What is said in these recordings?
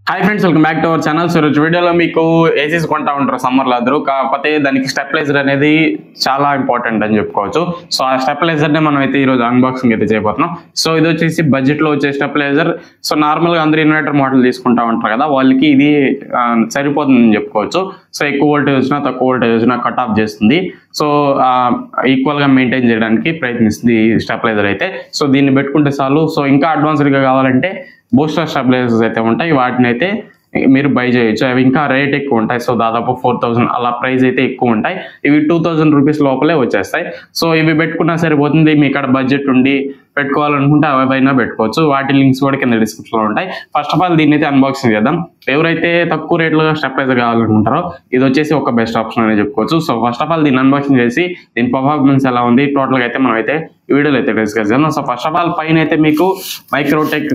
Hi friends, welcome back to our channel. So ఈరోజు వీడియోలో మీకు ఏసీస్ కొంటా ఉంటారు సమ్మర్లో అందరూ. కాకపోతే దానికి స్టెబిలైజర్ అనేది చాలా ఇంపార్టెంట్ అని చెప్పుకోవచ్చు. సో ఆ స్టెబిలైజర్నే మనం అయితే ఈరోజు అన్బాక్సింగ్ అయితే చేయబోతున్నాం. సో ఇది వచ్చేసి బడ్జెట్లో వచ్చే స్టెబిలైజర్. సో నార్మల్గా అందరూ ఇన్వర్టర్ మోడల్ తీసుకుంటా ఉంటారు కదా, వాళ్ళకి ఇది సరిపోతుందని చెప్పుకోవచ్చు. సో ఎక్కువ వోల్టేజ్ వచ్చినా తక్కువ వోల్టేజ్ వచ్చినా కట్ ఆఫ్ చేస్తుంది. సో ఈక్వల్గా మెయింటైన్ చేయడానికి ప్రయత్నిస్తుంది ఈ స్టెబిలైజర్ అయితే. సో దీన్ని పెట్టుకుంటే చాలు. సో ఇంకా అడ్వాన్స్డ్గా కావాలంటే బూస్టర్ స్టెబిలైజర్స్ అయితే ఉంటాయి, వాటిని అయితే మీరు బై చేయొచ్చు. అవి ఇంకా రేట్ ఎక్కువ ఉంటాయి. సో దాదాపు 4000 అలా ప్రైస్ అయితే ఎక్కువ ఉంటాయి. ఇవి 2000 రూపీస్ లోపలే వచ్చేస్తాయి. సో ఇవి పెట్టుకున్నా సరిపోతుంది. మీ ఇక్కడ బడ్జెట్ ఉండి పెట్టుకోవాలనుకుంటే అవైనా పెట్టుకోవచ్చు. వాటి లింక్స్ కూడా కింద డిస్క్రిప్షన్లో ఉంటాయి. ఫస్ట్ ఆఫ్ ఆల్ దీన్ని అయితే అన్బాక్సింగ్ చేద్దాం. ఎవరైతే తక్కువ రేట్లో స్టెబిలైజర్ కావాలనుకుంటారో ఇది వచ్చేసి ఒక బెస్ట్ ఆప్షన్ అని చెప్పుకోవచ్చు. సో ఫస్ట్ ఆఫ్ ఆల్ దీన్ని అన్బాక్సింగ్ చేసి దీని పర్ఫార్మెన్స్ ఎలా ఉంది టోటల్గా అయితే మనం అయితే వీడియోలో అయితే డిస్కస్ చేద్దాం. సో ఫస్ట్ ఆఫ్ ఆల్ పైన అయితే మీకు మైక్రోటెక్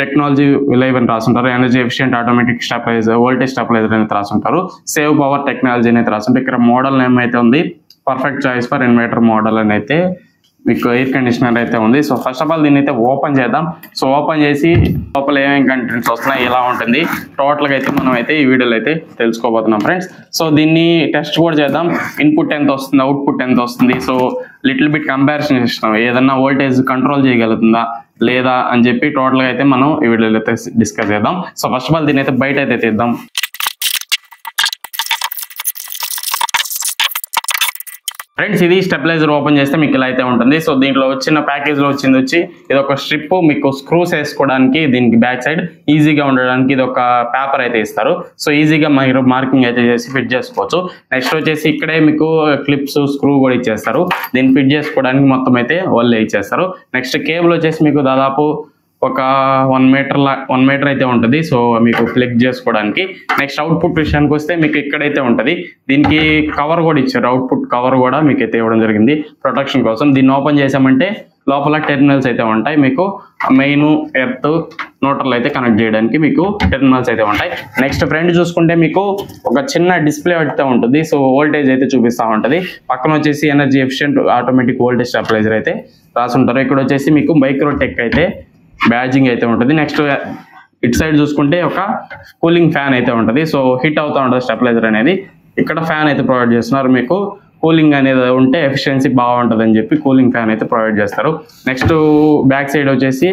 టెక్నాలజీ 11 రాసుంటారు. Energy efficient automatic stabilizer, voltage stabilizer అనేది రాసుంటారు. సేవ్ పవర్ టెక్నాలజీ అనేది రాసుంటారు. ఇక్కడ మోడల్ నేమ్ అయితే ఉంది, perfect choice for inverter model అని అయితే మీకు ఎయిర్ కండిషనర్ అయితే ఉంది. సో ఫస్ట్ ఆఫ్ ఆల్ దీన్ని అయితే ఓపెన్ చేద్దాం. సో ఓపెన్ చేసి లోపల ఏమేమి కంటెంట్స్ వస్తున్నాయి, ఎలా ఉంటుంది టోటల్గా అయితే మనం అయితే ఈ వీడియోలో అయితే తెలుసుకోబోతున్నాం ఫ్రెండ్స్. సో దీన్ని టెస్ట్ కూడా చేద్దాం. ఇన్పుట్ ఎంత వస్తుంది, అవుట్పుట్ ఎంత వస్తుంది. సో లిటిల్ బిట్ కంపారిజన్ చేస్తాం, ఏదన్నా వోల్టేజ్ కంట్రోల్ చేయగలుగుతుందా లేదా అని చెప్పి టోటల్గా అయితే మనం ఈ వీడియోలో అయితే డిస్కస్ చేద్దాం. సో ఫస్ట్ ఆఫ్ ఆల్ దీన్ని అయితే బయట అయితే తీద్దాం. ఫ్రెండ్స్, ఇది స్టెబిలైజర్ ఓపెన్ చేస్తే మీకు ఇలా అయితే ఉంటుంది. సో దీంట్లో వచ్చిన ప్యాకేజ్లో వచ్చి ఇది ఒక స్ట్రిప్, మీకు స్క్రూస్ వేసుకోవడానికి, దీనికి బ్యాక్ సైడ్ ఈజీగా ఉండడానికి ఇది ఒక పేపర్ అయితే ఇస్తారు. సో ఈజీగా మీరు మార్కింగ్ అయితే చేసి ఫిట్ చేసుకోవచ్చు. నెక్స్ట్ వచ్చేసి ఇక్కడే మీకు క్లిప్స్, స్క్రూ కూడా ఇచ్చేస్తారు. దీన్ని ఫిట్ చేసుకోవడానికి మొత్తం అయితే వాళ్ళే ఇచ్చేస్తారు. నెక్స్ట్ కేబుల్ వచ్చేసి మీకు దాదాపు ఒక 1 మీటర్ అయితే ఉంటుంది. సో మీకు ప్లగ్ చేసుకోవడానికి. నెక్స్ట్ అవుట్పుట్ విషయానికి వస్తే మీకు ఇక్కడైతే ఉంటుంది. దీనికి కవర్ కూడా ఇచ్చారు, అవుట్పుట్ కవర్ కూడా మీకు అయితే ఇవ్వడం జరిగింది ప్రొటెక్షన్ కోసం. దీన్ని ఓపెన్ చేసామంటే లోపల టెర్మినల్స్ అయితే ఉంటాయి. మీకు మెయిన్, ఎర్త్, న్యూట్రల్ అయితే కనెక్ట్ చేయడానికి మీకు టెర్మినల్స్ అయితే ఉంటాయి. నెక్స్ట్ ఫ్రంట్ చూసుకుంటే మీకు ఒక చిన్న డిస్ప్లే అయితే ఉంటుంది. సో వోల్టేజ్ అయితే చూపిస్తూ ఉంటుంది. పక్కన వచ్చేసి energy efficient automatic voltage stabiliser అయితే రాసుంటారు. ఇక్కడ వచ్చేసి మీకు మైక్రోటెక్ అయితే బ్యాడ్జింగ్ అయితే ఉంటుంది. నెక్స్ట్ ఇటు సైడ్ చూసుకుంటే ఒక కూలింగ్ ఫ్యాన్ అయితే ఉంటుంది. సో హిట్ అవుతూ ఉంటుంది స్టెబిలైజర్ అనేది. ఇక్కడ ఫ్యాన్ అయితే ప్రొవైడ్ చేస్తున్నారు. మీకు కూలింగ్ అనేది ఉంటే ఎఫిషియన్సీ బాగుంటుంది అని చెప్పి కూలింగ్ ఫ్యాన్ అయితే ప్రొవైడ్ చేస్తారు. నెక్స్ట్ బ్యాక్ సైడ్ వచ్చేసి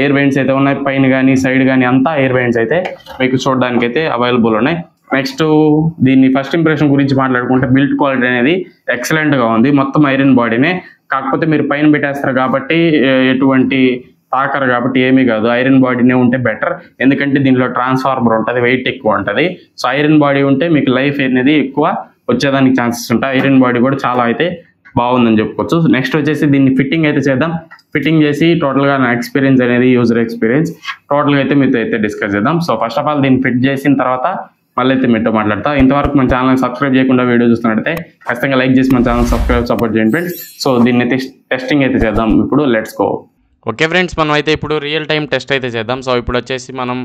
ఎయిర్ వెంట్స్ అయితే ఉన్నాయి. పైన కానీ సైడ్ కానీ అంతా ఎయిర్ వెంట్స్ అయితే మీకు చూడడానికి అయితే అవైలబుల్ ఉన్నాయి. నెక్స్ట్ దీన్ని ఫస్ట్ ఇంప్రెషన్ గురించి మాట్లాడుకుంటే బిల్డ్ క్వాలిటీ అనేది ఎక్సలెంట్గా ఉంది. మొత్తం ఐరన్ బాడీనే, కాకపోతే మీరు పైన పెట్టేస్తారు కాబట్టి ఎటువంటి తాకరు కాబట్టి ఏమీ కాదు. ఐరన్ బాడీనే ఉంటే బెటర్, ఎందుకంటే దీనిలో ట్రాన్స్ఫార్మర్ ఉంటుంది, వెయిట్ ఎక్కువ ఉంటుంది. సో ఐరన్ బాడీ ఉంటే మీకు లైఫ్ అనేది ఎక్కువ వచ్చేదానికి ఛాన్సెస్ ఉంటాయి. ఐరన్ బాడీ కూడా చాలా అయితే బాగుందని చెప్పుకోవచ్చు. నెక్స్ట్ వచ్చేసి దీన్ని ఫిట్టింగ్ అయితే చేద్దాం. ఫిట్టింగ్ చేసి టోటల్గా నా ఎక్స్పీరియన్స్ అనేది, యూజర్ ఎక్స్పీరియన్స్ టోటల్గా అయితే మీతో అయితే డిస్కస్ చేద్దాం. సో ఫస్ట్ ఆఫ్ ఆల్ దీన్ని ఫిట్ చేసిన తర్వాత మళ్ళీ అయితే మీతో మాట్లాడతా. ఇంతవరకు మన ఛానల్ సబ్స్క్రైబ్ చేయకుండా వీడియో చూస్తున్నట్టయితే ఖచ్చితంగా లైక్ చేసి మన ఛానల్ సపోర్ట్ చేయండి ఫ్రెండ్స్. సో దీన్ని అయితే టెస్టింగ్ అయితే చేద్దాం. ఇప్పుడు లెట్స్ గో. ఓకే ఫ్రెండ్స్, మనం అయితే ఇప్పుడు రియల్ టైం టెస్ట్ అయితే చేద్దాం. సో ఇప్పుడు వచ్చేసి మనం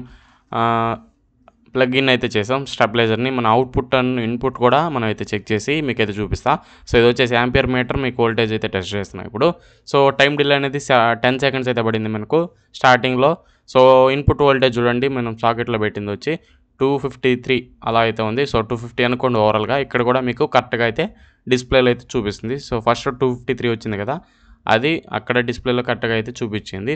ప్లగ్ ఇన్ అయితే చేసాం స్టెబిలైజర్ని. మన అవుట్పుట్ అండ్ ఇన్పుట్ కూడా మనం అయితే చెక్ చేసి మీకు అయితే చూపిస్తా. సో ఇది వచ్చేసి యాంపియర్ మీటర్, మీకు వోల్టేజ్ అయితే టెస్ట్ చేస్తున్నాం ఇప్పుడు. సో టైం డిలే అనేది 10 సెకండ్స్ అయితే పడింది మనకు స్టార్టింగ్లో. సో ఇన్పుట్ వోల్టేజ్ చూడండి, మనం సాకెట్లో పెట్టింది వచ్చి 253 అలా అయితే ఉంది. సో 250 అనుకోండి ఓవరాల్గా. ఇక్కడ కూడా మీకు కరెక్ట్గా అయితే డిస్ప్లేలో అయితే చూపిస్తుంది. సో ఫస్ట్ 253 వచ్చింది కదా, అది అక్కడ డిస్ప్లేలో కరెక్ట్గా అయితే చూపించింది.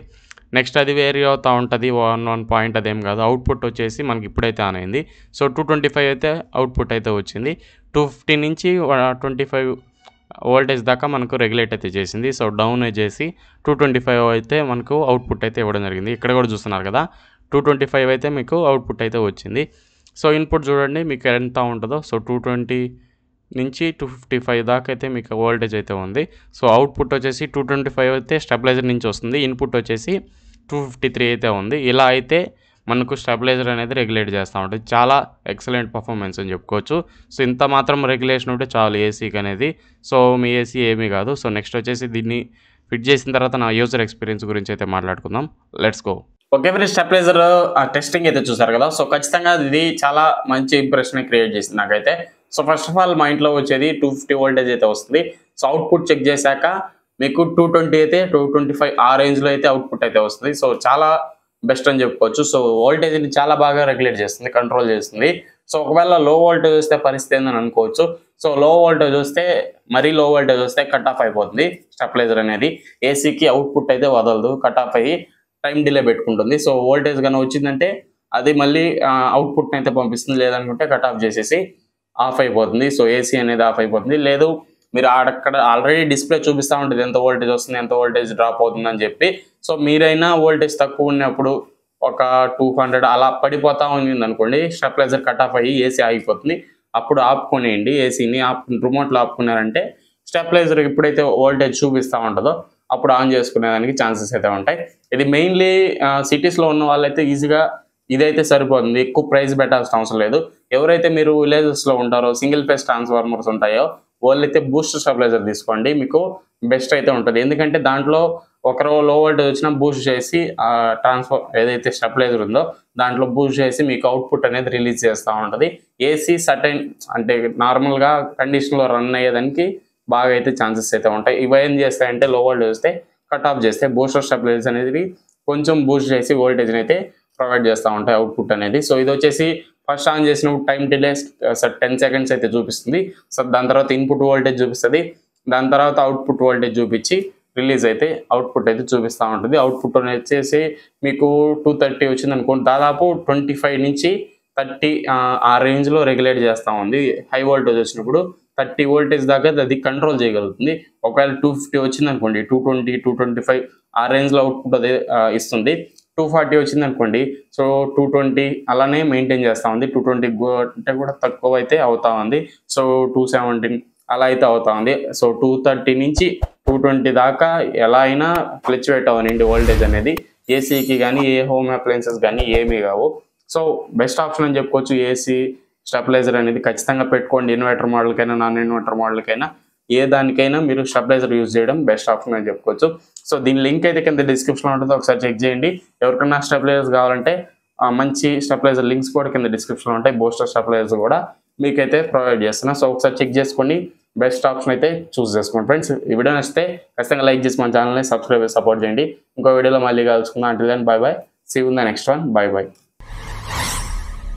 నెక్స్ట్ అది వేరీ అవుతూ ఉంటుంది, 1 పాయింట్ అదేం కాదు. అవుట్పుట్ వచ్చేసి మనకి ఇప్పుడైతే ఆన్ అయింది. సో 225 అయితే అవుట్పుట్ అయితే వచ్చింది. 250 నుంచి 25 వోల్టేజ్ దాకా మనకు రెగ్యులేట్ అయితే చేసింది. సో డౌన్ చేసి 225 అయితే మనకు అవుట్పుట్ అయితే ఇవ్వడం జరిగింది. ఇక్కడ కూడా చూస్తున్నారు కదా, 225 అయితే మీకు అవుట్పుట్ అయితే వచ్చింది. సో ఇన్పుట్ చూడండి మీకు ఎంత ఉంటుందో. సో 220 నుంచి 255 దాకా అయితే మీకు వోల్టేజ్ అయితే ఉంది. సో అవుట్పుట్ వచ్చేసి 225 అయితే స్టెబిలైజర్ నుంచి వస్తుంది. ఇన్పుట్ వచ్చేసి 253 అయితే ఉంది. ఇలా అయితే మనకు స్టెబిలైజర్ అనేది రెగ్యులేట్ చేస్తూ ఉంటుంది. చాలా ఎక్సలెంట్ పర్ఫార్మెన్స్ అని చెప్పుకోవచ్చు. సో ఇంత మాత్రం రెగ్యులేషన్ ఉంటే చాలు ఏసీకి అనేది. సో మీ ఏసీ ఏమీ కాదు. సో నెక్స్ట్ వచ్చేసి దీన్ని ఫిట్ చేసిన తర్వాత నా యూజర్ ఎక్స్పీరియన్స్ గురించి అయితే మాట్లాడుకుందాం. Let's go. Okay friends, stabiliser testing అయితే చూసారు కదా. సో ఖచ్చితంగా ఇది చాలా మంచి ఇంప్రెషన్ క్రియేట్ చేసింది నాకైతే. సో ఫస్ట్ ఆఫ్ ఆల్ మా ఇంట్లో వచ్చేది 250 వోల్టేజ్ అయితే వస్తుంది. సో అవుట్పుట్ చెక్ చేశాక మీకు 220 అయితే 225 ఆ రేంజ్లో అయితే అవుట్పుట్ అయితే వస్తుంది. సో చాలా బెస్ట్ అని చెప్పుకోవచ్చు. సో వోల్టేజ్ని చాలా బాగా రెగ్యులేట్ చేస్తుంది, కంట్రోల్ చేస్తుంది. సో ఒకవేళ లో వోల్టేజ్ వస్తే పరిస్థితి ఏందని అనుకోవచ్చు. సో లో వోల్టేజ్ వస్తే, మరీ లో వోల్టేజ్ వస్తే కట్ ఆఫ్ అయిపోతుంది స్టెబిలైజర్ అనేది. ఏసీకి అవుట్పుట్ అయితే వదలదు, కట్ ఆఫ్ అయ్యి టైం డిలే పెట్టుకుంటుంది. సో వోల్టేజ్ కన్నా వచ్చిందంటే అది మళ్ళీ అవుట్పుట్ని అయితే పంపిస్తుంది, లేదనుకుంటే కట్ ఆఫ్ చేసేసి ఆఫ్ అయిపోతుంది. సో ఏసీ అనేది ఆఫ్ అయిపోతుంది. లేదు మీరు అక్కడ ఆల్రెడీ డిస్ప్లే చూపిస్తూ ఉంటుంది ఎంత వోల్టేజ్ వస్తుంది, ఎంత వోల్టేజ్ డ్రాప్ అవుతుంది అని చెప్పి. సో మీరైనా వోల్టేజ్ తక్కువ ఉన్నప్పుడు ఒక 200 అలా పడిపోతా ఉంది అనుకోండి, స్టెబిలైజర్ కట్ ఆఫ్ అయ్యి ఏసీ ఆగిపోతుంది. అప్పుడు ఆపుకొనేయండి ఏసీని. రిమోట్లో ఆపుకున్నారంటే స్టెబిలైజర్ ఎప్పుడైతే వోల్టేజ్ చూపిస్తూ ఉంటుందో అప్పుడు ఆన్ చేసుకునేదానికి ఛాన్సెస్ అయితే ఉంటాయి. ఇది మెయిన్లీ సిటీస్లో ఉన్న వాళ్ళైతే ఈజీగా ఇదైతే సరిపోతుంది, ఎక్కువ ప్రైస్ పెట్టాల్సిన అవసరం లేదు. ఎవరైతే మీరు విలేజెస్లో ఉంటారో, సింగిల్ ఫేస్ ట్రాన్స్ఫార్మర్స్ ఉంటాయో వాళ్ళైతే బూస్ట్ స్టెబిలైజర్ తీసుకోండి, మీకు బెస్ట్ అయితే ఉంటుంది. ఎందుకంటే దాంట్లో ఒకరో లో వోల్టేజ్ వచ్చినా బూస్ట్ చేసి ఏదైతే స్టెబిలైజర్ ఉందో దాంట్లో బూస్ట్ చేసి మీకు అవుట్పుట్ అనేది రిలీజ్ చేస్తూ ఉంటుంది. ఏసీ సర్టైన్ అంటే నార్మల్గా కండిషన్లో రన్ అయ్యేదానికి బాగా అయితే ఛాన్సెస్ అయితే ఉంటాయి. ఇవి ఏం చేస్తాయంటే లో వోల్టేజ్ వస్తే కట్ ఆఫ్ చేస్తే బూస్టర్ స్టెబిలైజర్ అనేది కొంచెం బూస్ట్ చేసి వోల్టేజ్ని అయితే ప్రొవైడ్ చేస్తూ ఉంటాయి అవుట్పుట్ అనేది. సో ఇది వచ్చేసి ఫస్ట్ ఆన్ చేసినప్పుడు టైం డిలే 10 సెకండ్స్ అయితే చూపిస్తుంది. సో దాని తర్వాత ఇన్పుట్ వోల్టేజ్ చూపిస్తుంది, దాని తర్వాత అవుట్పుట్ వోల్టేజ్ చూపించి రిలీజ్ అయితే అవుట్పుట్ అయితే చూపిస్తూ ఉంటుంది. అవుట్పుట్ వచ్చేసి మీకు 230 వచ్చింది అనుకోండి, దాదాపు 25 నుంచి 30 ఆ రేంజ్లో రెగ్యులేట్ చేస్తూ ఉంది. హై వోల్టేజ్ వచ్చినప్పుడు 30 వోల్టేజ్ దాకా అది కంట్రోల్ చేయగలుగుతుంది. ఒకవేళ 250 వచ్చింది అనుకోండి, 220, 225 ఆ రేంజ్లో అవుట్పుట్ అదే ఇస్తుంది. 240 వచ్చింది అనుకోండి, సో 220 అలానే మెయింటైన్ చేస్తూ ఉంది. 220 అంటే కూడా తక్కువ అయితే అవుతా ఉంది. సో 217 అలా అయితే అవుతా ఉంది. సో 230 నుంచి 220 దాకా ఎలా అయినా ఫ్లక్చువేట్ అవనండి వోల్టేజ్ అనేది. ఏసీకి కానీ ఏ హోమ్ అప్లయన్సెస్ కానీ ఏమీ కావు. సో బెస్ట్ ఆప్షన్ అని చెప్పుకోవచ్చు ఏసీ స్టెబిలైజర్ అనేది. ఖచ్చితంగా పెట్టుకోండి, ఇన్వర్టర్ మోడల్కైనా నాన్ ఇన్వర్టర్ మోడల్కైనా ఏ దానికైనా మీరు స్టెబిలైజర్ యూజ్ చేయడం బెస్ట్ ఆప్షన్ అని చెప్పుకోవచ్చు. సో దీని లింక్ అయితే కింద డిస్క్రిప్షన్లో ఉంటుంది, ఒకసారి చెక్ చేయండి. ఎవరికైనా స్టెబిలైజర్స్ కావాలంటే మంచి స్టెబిలైజర్ లింక్స్ కూడా కింద డిస్క్రిప్షన్లో ఉంటాయి. బూస్టర్ స్టెబిలైజర్ కూడా మీకైతే ప్రొవైడ్ చేస్తున్నా. సో ఒకసారి చెక్ చేసుకోండి, బెస్ట్ ఆప్షన్ అయితే చూస్ చేసుకోండి ఫ్రెండ్స్. ఈ వీడియో నచ్చితే ఖచ్చితంగా లైక్ చేసి మన ఛానల్ని సబ్స్క్రైబ్ చేసి సపోర్ట్ చేయండి. ఇంకో వీడియోలో మళ్ళీ కలుసుకుందాం. Until then bye bye, see you in the next one, bye by.